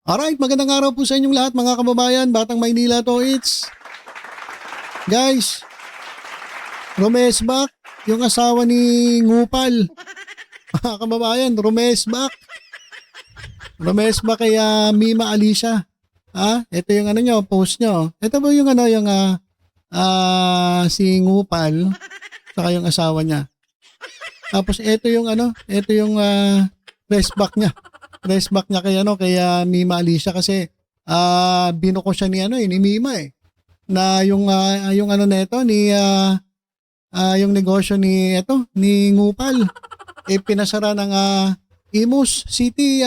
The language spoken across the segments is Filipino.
Alright, magandang araw po sa inyong lahat mga kababayan, Batang Maynila to, it's guys, Romesbak, yung asawa ni Ngupal. Mga kababayan, Romesbak kay Mima Alicia. Ito yung ano nyo, post nyo. Ito po yung ano, yung si Ngupal, saka yung asawa niya. Tapos ito yung ano, ito yung pressback niya. Pressback niya kay ano, kay Mima Alicia kasi binuko siya ni ano ni Mima na yung ano nito ni yung negosyo ni ni Ngupal pinasara ng Imus City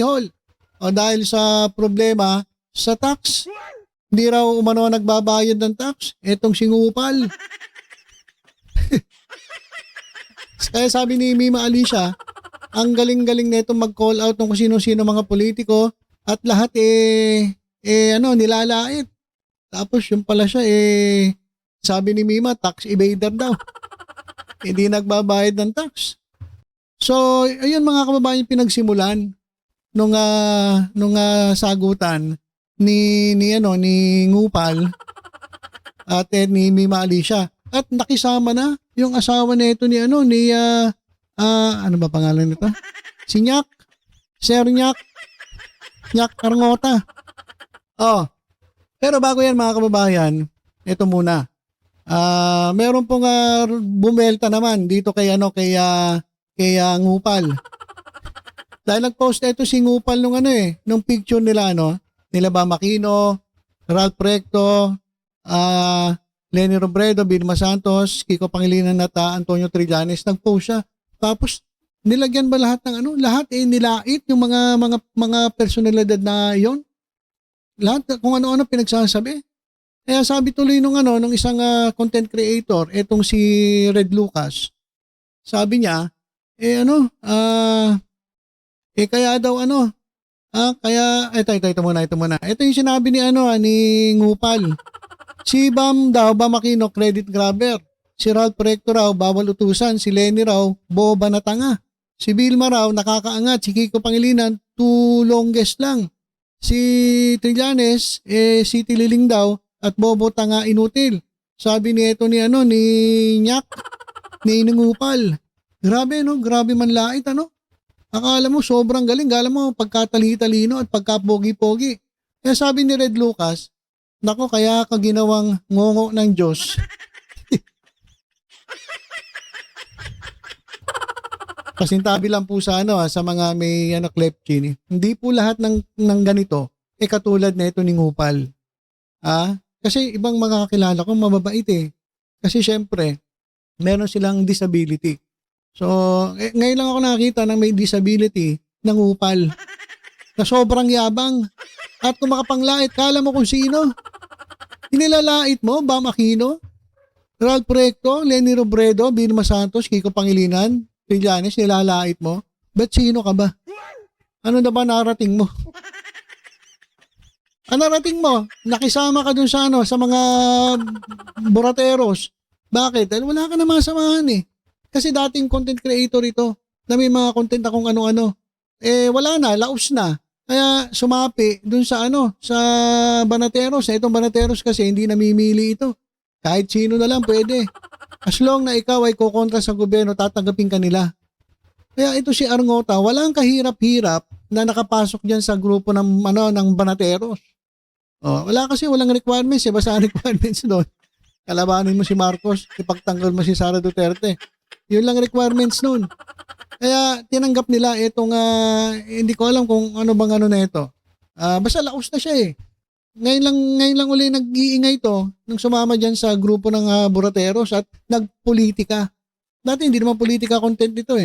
Hall. O dahil sa problema sa tax, hindi raw umano nagbabayad ng tax etong si Ngupal. Kaya sabi ni Mima Alicia, ang galing-galing nito mag-call out ng kung sino-sino mga politiko at lahat nilalait. Tapos yung pala siya sabi ni Mima, tax evader daw. Hindi nagbabayad ng tax. So, ayun mga kababayan pinagsimulan nung sagutan ni Ngupal at ni Mima Alicia. At nakisama na yung asawa nito ni ano ba pangalan nito? Si Sir Nyak Arngota. Oh. Pero bago yan mga kababayan, ito muna. Meron pong bumelta naman dito kay Ngupal. Dahil nag-post ito si Ngupal nung picture nila nila Bamakino, Ralph Recto, Leni Robredo, Vilma Santos, Kiko Pangilinan at Antonio Trillanes. Nag-post siya. Tapos nilagyan ba lahat ng lahat nilait yung mga personalidad na yon. Lahat kung ano-ano pinagsasabi. Kaya sabi tuloy nung isang content creator, etong si Red Lucas. Sabi niya, kaya daw kaya ito muna. Ito yung sinabi ni ni Ngupal. Si Bam Aquino credit grabber. Si Ralph Recto raw, bawal utusan. Si Leni raw, boba na tanga. Si Vilma raw, nakakaangat. Si Kiko Pangilinan, too longest lang. Si Trillanes, city liling daw at bobo tanga inutil. Sabi ni Nyak, ni Ngupal. Grabe grabe manlait Akala mo sobrang galing, akala mo pagkatali-talino at pagkapogi-pogi. Kaya sabi ni Red Lucas, nako kaya ka ginawang ngongo ng Diyos. Pasintabi lang po sa sa mga may klepchin. Hindi po lahat ng ganito katulad na ito ni Ngupal. Kasi ibang mga kakilala ko mababait Kasi syempre, meron silang disability. So, ngayon lang ako nakakita ng may disability ng Ngupal. Na sobrang yabang. At kung makapanglait, kala mo kung sino? Inilalait mo, Bam Aquino, Ralph Recto, Leni Robredo, Vilma Santos, Kiko Pangilinan, Trillanes, nilalait mo? Bet sino ka ba? Ano na ba narating mo? Ang narating mo? Nakisama ka dun sa sa mga burateros. Bakit? Dahil wala ka na masamahan Kasi dating content creator ito na may mga content akong ano-ano. Wala na, laos na. Kaya sumapi dun sa sa Banateros. Itong Banateros kasi hindi namimili ito. Kahit sino na lang pwede. As long na ikaw ay kukontra sa gobyerno, tatanggapin ka nila. Kaya ito si Arngota, walang kahirap-hirap na nakapasok diyan sa grupo ng ng Banateros. Walang requirements basta ang requirements doon. Kalabanin mo si Marcos, ipagtanggol mo si Sara Duterte. Yun lang requirements noon. Kaya tinanggap nila itong hindi ko alam kung ano bang na ito. Basta laos na siya Ngayon lang uli nag-iingay ito nung sumama dyan sa grupo ng burateros at nagpolitika. Dati hindi naman politika content ito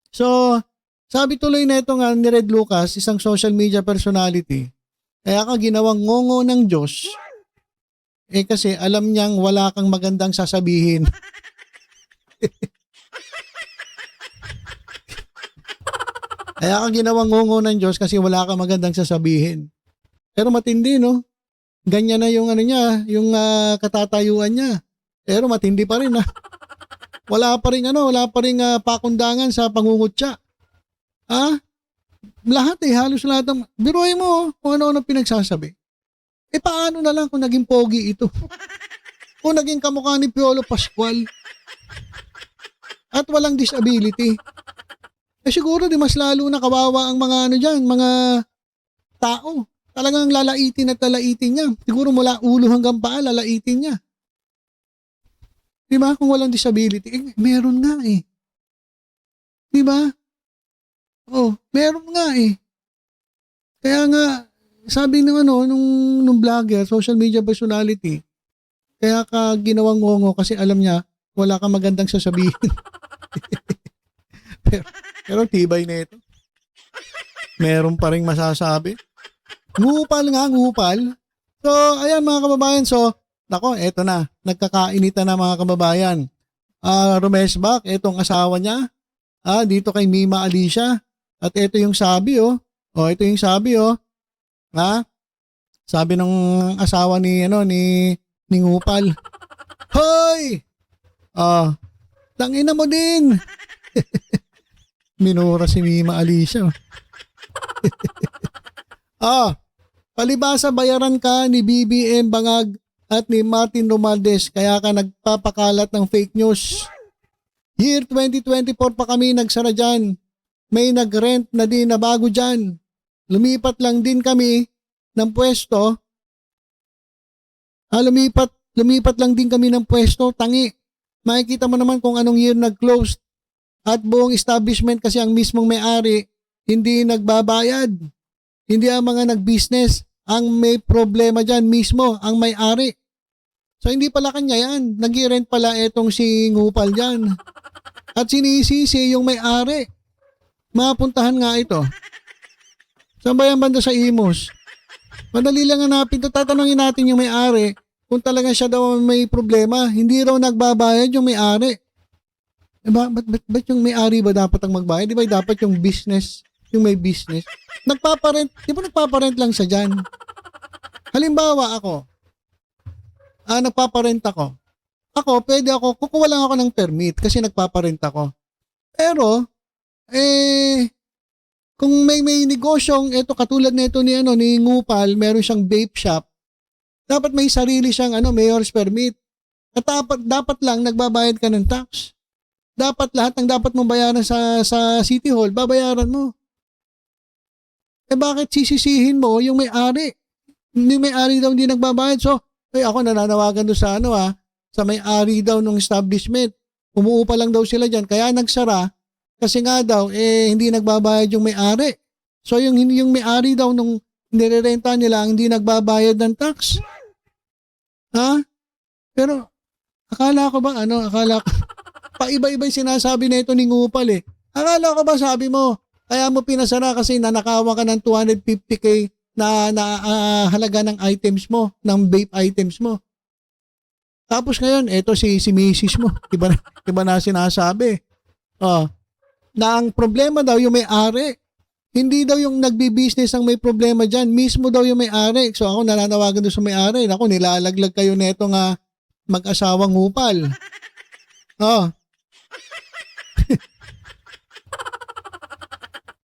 So, sabi tuloy na ito ni Red Lucas, isang social media personality, kaya ka ginawang ngongo ng Diyos, kasi alam niyang wala kang magandang sasabihin. Kaya ka ginawang ngongo ng Diyos kasi wala kang magandang sasabihin. Pero matindi ganyan na yung niya, yung katatayuan niya. Pero matindi pa rin wala pa ring pakundangan sa pangungutya. Lahat halos lahat ng, biruin mo kung ano-ano pinagsasabi. Paano na lang kung naging pogi ito? Kung naging kamukha ni Piolo Pascual at walang disability. Siguro di mas lalo na kawawa ang mga ano dyan, mga tao. Talagang lalaitin at lalaitin niya. Siguro mula ulo hanggang paa, lalaitin niya. Di ba? Kung walang disability, meron nga Di ba? Meron nga Kaya nga, sabi ng nung vlogger, social media personality, kaya ka ginawang ngongo kasi alam niya, wala kang magandang sasabihin. pero tibay na ito. Meron pa rin masasabi. Ngupal. So, ayan mga kababayan. So, eto na. Nagkakainitan na mga kababayan. Rumesbak, etong asawa niya. Dito kay Mima Alicia. At ito yung sabi ito yung sabi Sabi ng asawa ni Ngupal. Hoy! Tangina mo din. Minura si Mima Alicia. Palibasa bayaran ka ni BBM Bangag at ni Martin Romualdez kaya ka nagpapakalat ng fake news. Year 2024 pa kami nagsara dyan. May nag-rent na din na bago dyan. Lumipat lang din kami ng pwesto. Lumipat lang din kami ng pwesto. Tangi. Makikita mo naman kung anong year nag-close. At buong establishment kasi ang mismong may-ari hindi nagbabayad. Hindi ang mga nag-business. Ang may problema dyan mismo, ang may-ari. So hindi pala kanya yan. Nag-rent pala etong si Ngupal dyan. At sinisisi yung may-ari. Mapuntahan nga ito. Saan ba yan banda sa Imus? Madali lang hanapin ito. Tatanungin natin yung may-ari kung talaga siya daw may problema. Hindi raw nagbabayad yung may-ari. Ba't yung may-ari ba dapat ang magbayad? Di ba dapat yung business, yung may business? Nagpaparent, di ba nagpaparent lang siya dyan? Halimbawa ako, nagpaparent ako. Pwede ako, kukuha lang ako ng permit kasi nagpaparent ako. Pero, kung may negosyong, katulad nito ni Ngupal, meron siyang vape shop, dapat may sarili siyang mayor's permit. At dapat lang nagbabayad ka ng tax. Dapat lahat ng dapat mong bayaran sa City Hall, babayaran mo. Bakit sisisihin mo yung may-ari? Yung may-ari daw hindi nagbabayad. So, ako nananawagan doon sa sa may-ari daw ng establishment. Umuupa lang daw sila dyan. Kaya nagsara kasi nga daw, hindi nagbabayad yung may-ari. So, yung may-ari daw nung nirerenta nila hindi nagbabayad ng tax. Pero, akala ko paiba-iba yung sinasabi na ito ni Ngupal Akala ko ba sabi mo, kaya mo pinasara kasi nanakawan ka ng 250k na halaga ng items mo, ng vape items mo. Tapos ngayon, eto si Mrs. mo. Iba na sinasabi. Na ang problema daw yung may-ari. Hindi daw yung nagbi-business ang may problema dyan. Mismo daw yung may-ari. So ako nananawagan doon sa may-ari. Ako, nilalaglag kayo neto nga mag-asawang Ngupal.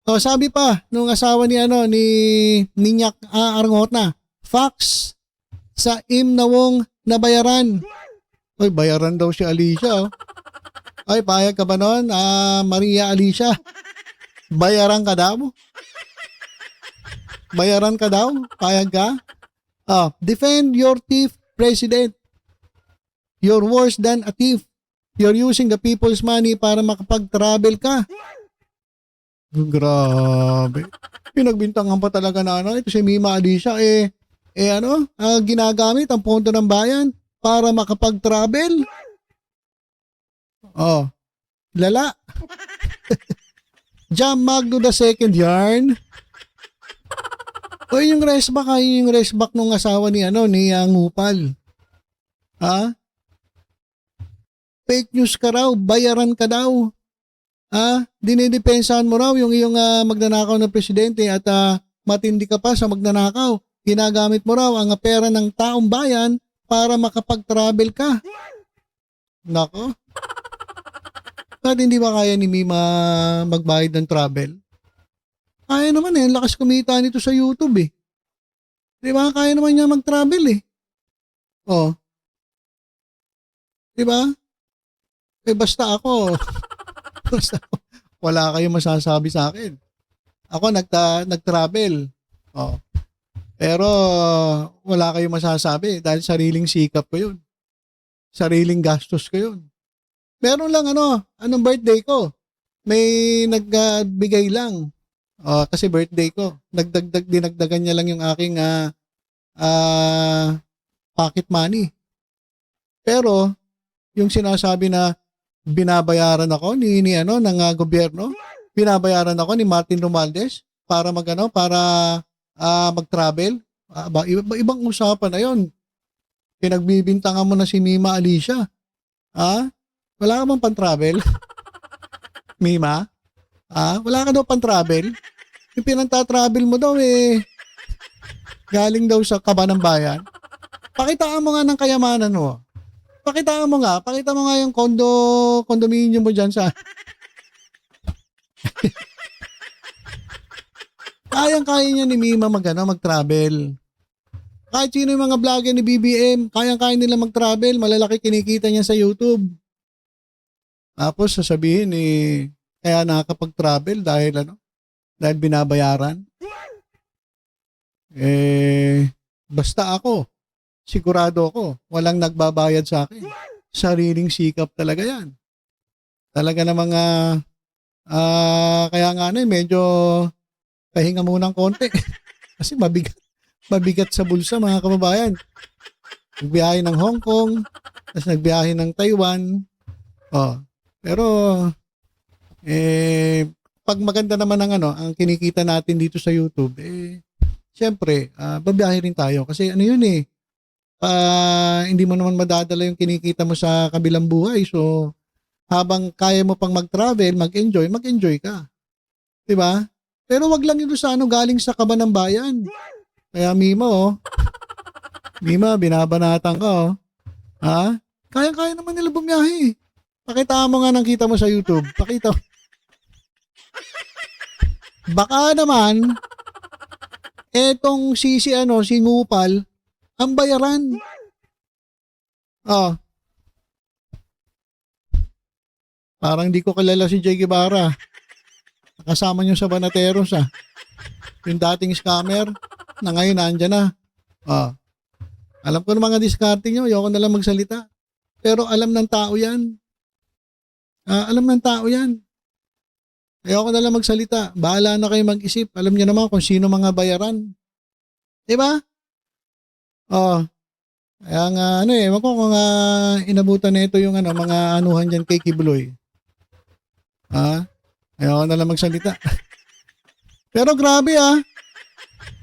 Sabi pa nung asawa ni Ninyak Arangotna, fax sa imnawong nabayaran. Oy, bayaran daw si Alicia. Ay, payag ka ba nun? Maria Alicia. Bayaran ka daw? Bayaran ka daw? Payag ka? Defend your thief, President. You're worse than a thief. You're using the people's money para makapag-travel ka. Grabe. Pinagbintangan pa talaga na ito si Mima Alicia ginagamit ang pondo ng bayan para makapag-travel. Lala. Jam Magno the second yarn. Yung resback nung asawa ni Ngupal. Fake news ka raw, bayaran ka daw. Dinidepensahan mo raw yung iyong magnanakaw na presidente at matindi ka pa sa magnanakaw. Ginagamit mo raw ang pera ng taong bayan para makapag-travel ka. Nako. Ba't hindi ba kaya ni Mima magbayad ng travel? Kaya naman eh, ang lakas kumita nito sa YouTube eh. Di ba? Kaya naman niya mag-travel eh. Oh, di ba? Eh basta ako, basta ako, wala kayong masasabi sa akin. Ako nag-travel. Oh. Pero wala kayong masasabi dahil sariling sikap ko 'yun. Sariling gastos ko 'yun. Meron lang anong birthday ko. May nagbigay lang. Kasi birthday ko. Dinagdagan niya lang yung aking pocket money. Pero yung sinasabi na binabayaran ako ng gobyerno, binabayaran ako ni Martin Romualdez para mag-travel. Ibang usapan na 'yon. Pinagbibintangan mo na si Mima Alicia. Wala ka bang pan-travel? Mima? Wala ka daw pan-travel? Yung pinanta-travel mo daw galing daw sa kaba ng bayan. Pakitaan mo nga ng kayamanan mo. Pakita mo nga yung condominium mo dyan sa... Kayang-kaya niya ni Mima mag-travel. Kahit sino yung mga vlogger ni BBM, kayang-kaya nila mag-travel, malalaki kinikita niya sa YouTube. Tapos sasabihin kaya nakakapag-travel dahil binabayaran. Basta ako, sigurado ako, walang nagbabayad sa akin. Sariling sikap talaga yan. Talaga na mga, kaya nga medyo pahinga munang konti. Kasi mabigat sa bulsa mga kababayan. Nagbiyahe ng Hong Kong, tapos nagbiyahe ng Taiwan. Pero, pag maganda naman ang kinikita natin dito sa YouTube, siyempre, babiyahe rin tayo. Kasi yun hindi mo naman madadala yung kinikita mo sa kabilang buhay. So, habang kaya mo pang mag-travel, mag-enjoy ka. Diba? Pero wag lang ito sa galing sa kaba ng bayan. Kaya Mima, binabanatan ka, Kaya-kaya naman nila bumiyahe. Pakita mo nga ng kita mo sa YouTube. Pakita mo. Baka naman, etong si Ngupal, ang bayaran. Parang di ko kilala si Jay Guevara. Kasama niyo sa Banateros Yung dating scammer na ngayon nandyan na. Alam ko ng mga discarding nyo, ayoko na lang magsalita. Pero alam ng tao yan. Alam ng tao yan. Ayoko na lang magsalita. Bahala na kayo mag-isip. Alam niyo naman kung sino mga bayaran. Diba? Kaya nga ewan ko kung inabutan na ito yung mga anuhan dyan kay Kibuloy. Ayoko na lang magsalita. Pero grabe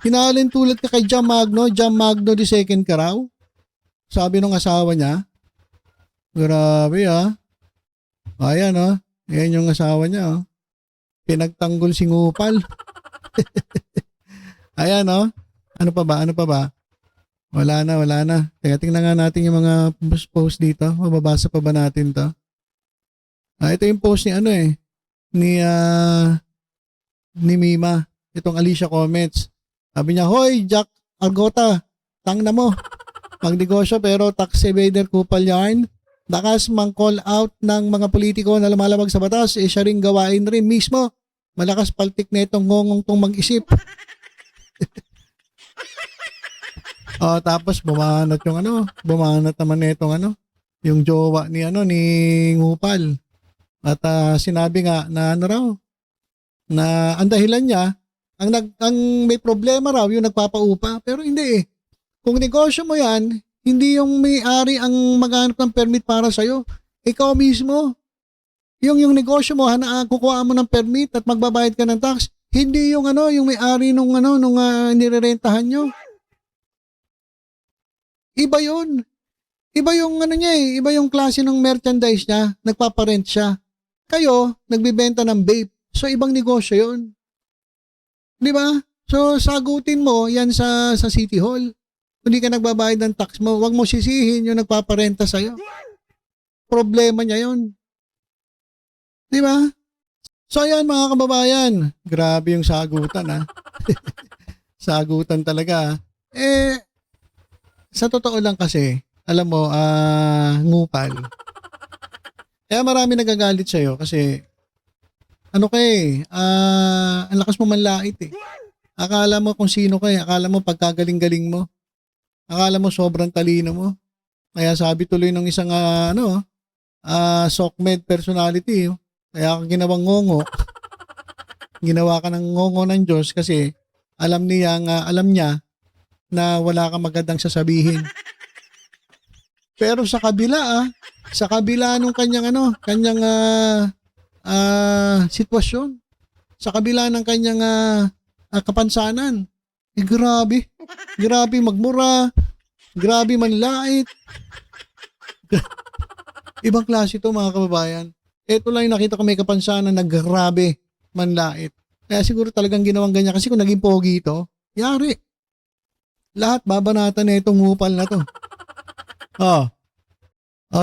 Hinalin tulad ka kay Jam Magno the second ka raw. Sabi nung asawa niya. Grabe Ayan Ayan yung asawa niya Pinagtanggol si Ngupal. Ayan Ano pa ba? Wala na. Teka, tingnan nga natin yung mga post dito. Mababasa pa ba natin to? Ito yung post ni Mima. Itong Alicia Comments. Sabi niya, "Hoy, Jack Agota, tangna mo. Magnegosyo pero tax evader kupal yarn. Bakas mang-call out ng mga politiko na lumalabag sa batas, siya rin gawain rin mismo. Malakas paltik na itong ngongong tong mag-isip." Tapos bumanat naman nitong yung jowa ni Ngupal. At sinabi nga na na ang dahilan niya, ang may problema raw yung nagpapaupa, pero hindi Kung negosyo mo yan, hindi yung may-ari ang maghanap ng permit para sa'yo. Ikaw mismo. Yung negosyo mo, kukuha mo ng permit at magbabayad ka ng tax. Hindi yung yung may-ari nung nirerentahan nyo. Iba yun. Iba yung niya iba yung klase ng merchandise niya, nagpaparent siya. Kayo, nagbibenta ng vape. So, ibang negosyo yun. Di ba? So, sagutin mo yan sa City Hall. Kung di ka nagbabayad ng tax mo, wag mo sisihin yung nagpaparenta sa'yo. Problema niya yun. Di ba? So ayan mga kababayan, grabe yung sagutan ha. Sagutan talaga. Sa totoo lang kasi, alam mo, ngupal. Kaya marami nagagalit sa'yo kasi ano ka ang lakas mo manlait eh. Akala mo kung sino ka akala mo pagkagaling-galing mo. Akala mo sobrang talino mo. Kaya sabi tuloy ng isang SOCMED personality, kaya ka ginawang ngongo. Ginawa ka ng ngongo ng Diyos kasi alam niya na wala kang magandang sasabihin. Pero sa kabila nung kanyang sitwasyon, sa kabila ng kanyang kapansanan, grabe magmura, grabe manlait. Ibang klase to mga kababayan. Ito lang yung nakita ko may kapansanan na grabe manlait. Kaya siguro talagang ginawang ganyan kasi kung naging pogi ito, yari. Lahat babanatan na itong ngupal na to.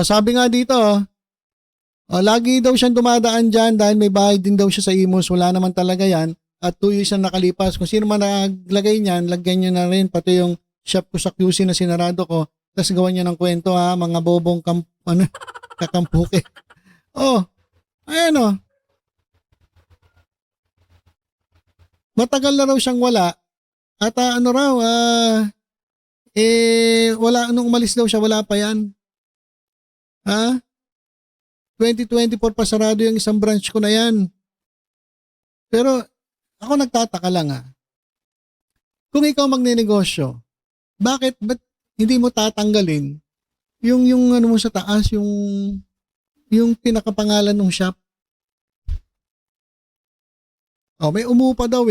Sabi nga dito, lagi daw siyang dumadaan dyan dahil may bahay din daw siya sa Imus. Wala naman talaga yan. At 2 years na nakalipas. Kung sino man naglagay niyan, lagyan niya na rin. Pati yung shop ko sa QC na sinarado ko. Tapos gawan niya ng kwento mga bobong kakampuke. Ayan matagal na raw siyang wala. At wala, nung umalis daw siya, wala pa yan. 2024 pa sarado yung isang branch ko na yan. Pero ako nagtataka lang kung ikaw magnenegosyo, ba't hindi mo tatanggalin yung ano mo sa taas, yung pinakapangalan ng shop? May umupa daw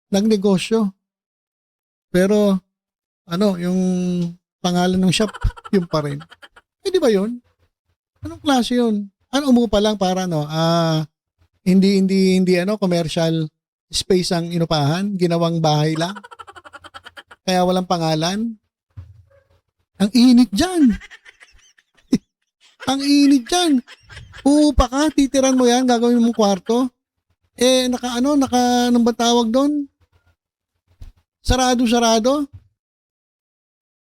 nagnegosyo. Pero yung pangalan ng shop, yung pa rin. Di ba yun? Anong klase yun? Umupa lang para hindi commercial space ang inupahan, ginawang bahay lang. Kaya walang pangalan. Ang init diyan. Ang init diyan. Uupa ka, titiran mo yan, gagawin mo kwarto. Anong ba tawag doon? Sarado.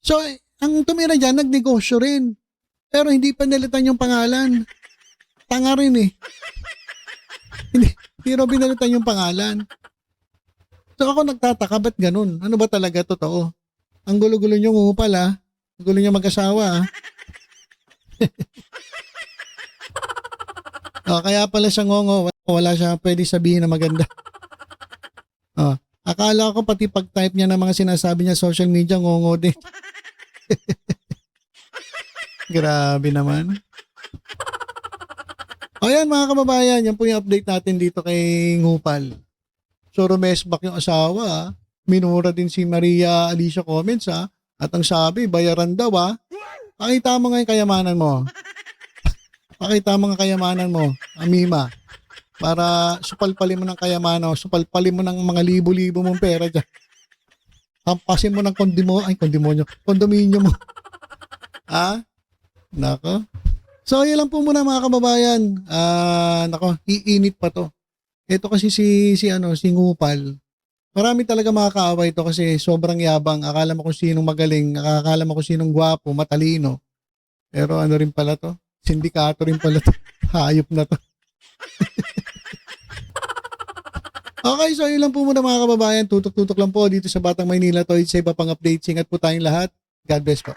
So, ang tumira dyan, nagnegosyo rin. Pero hindi pa nalitan yung pangalan. Tanga rin Hindi rin binalitan yung pangalan. So ako nagtataka, ba't ganun? Ano ba talaga totoo? Ang gulo-gulo nyo ngupal Ang gulo nyo mag-asawa kaya pala siya ngongo. Wala siya pwede sabihin na maganda. Akala ko pati pag-type niya ng mga sinasabi niya social media, ngongo din. Grabe naman. Ayan mga kababayan, yan po yung update natin dito kay Ngupal. So rumesbak yung asawa, minura din si Maria Alicia Comments at ang sabi, bayaran daw Pakita mo nga yung kayamanan mo. Pakita mo nga kayamanan mo, Amima. Para supalpalin mo ng kayamanan, supalpalin mo ng mga libo-libo mong pera dyan. Hampasin mo ng kondominyo mo. Nako. So, yun lang po muna mga kababayan. Iinit pa to. Ito kasi si Ngupal. Marami talaga makakaaway ito kasi sobrang yabang. Akala mo kung sinong magaling, akala mo kung sinong gwapo, matalino. Pero ano rin pala to? Sindikato rin pala to. Hayop na to. Okay, so yun lang po muna mga kababayan. Tutok-tutok lang po dito sa Batang Maynila to. Sa iba pang updates. Ingat po tayong lahat. God bless po.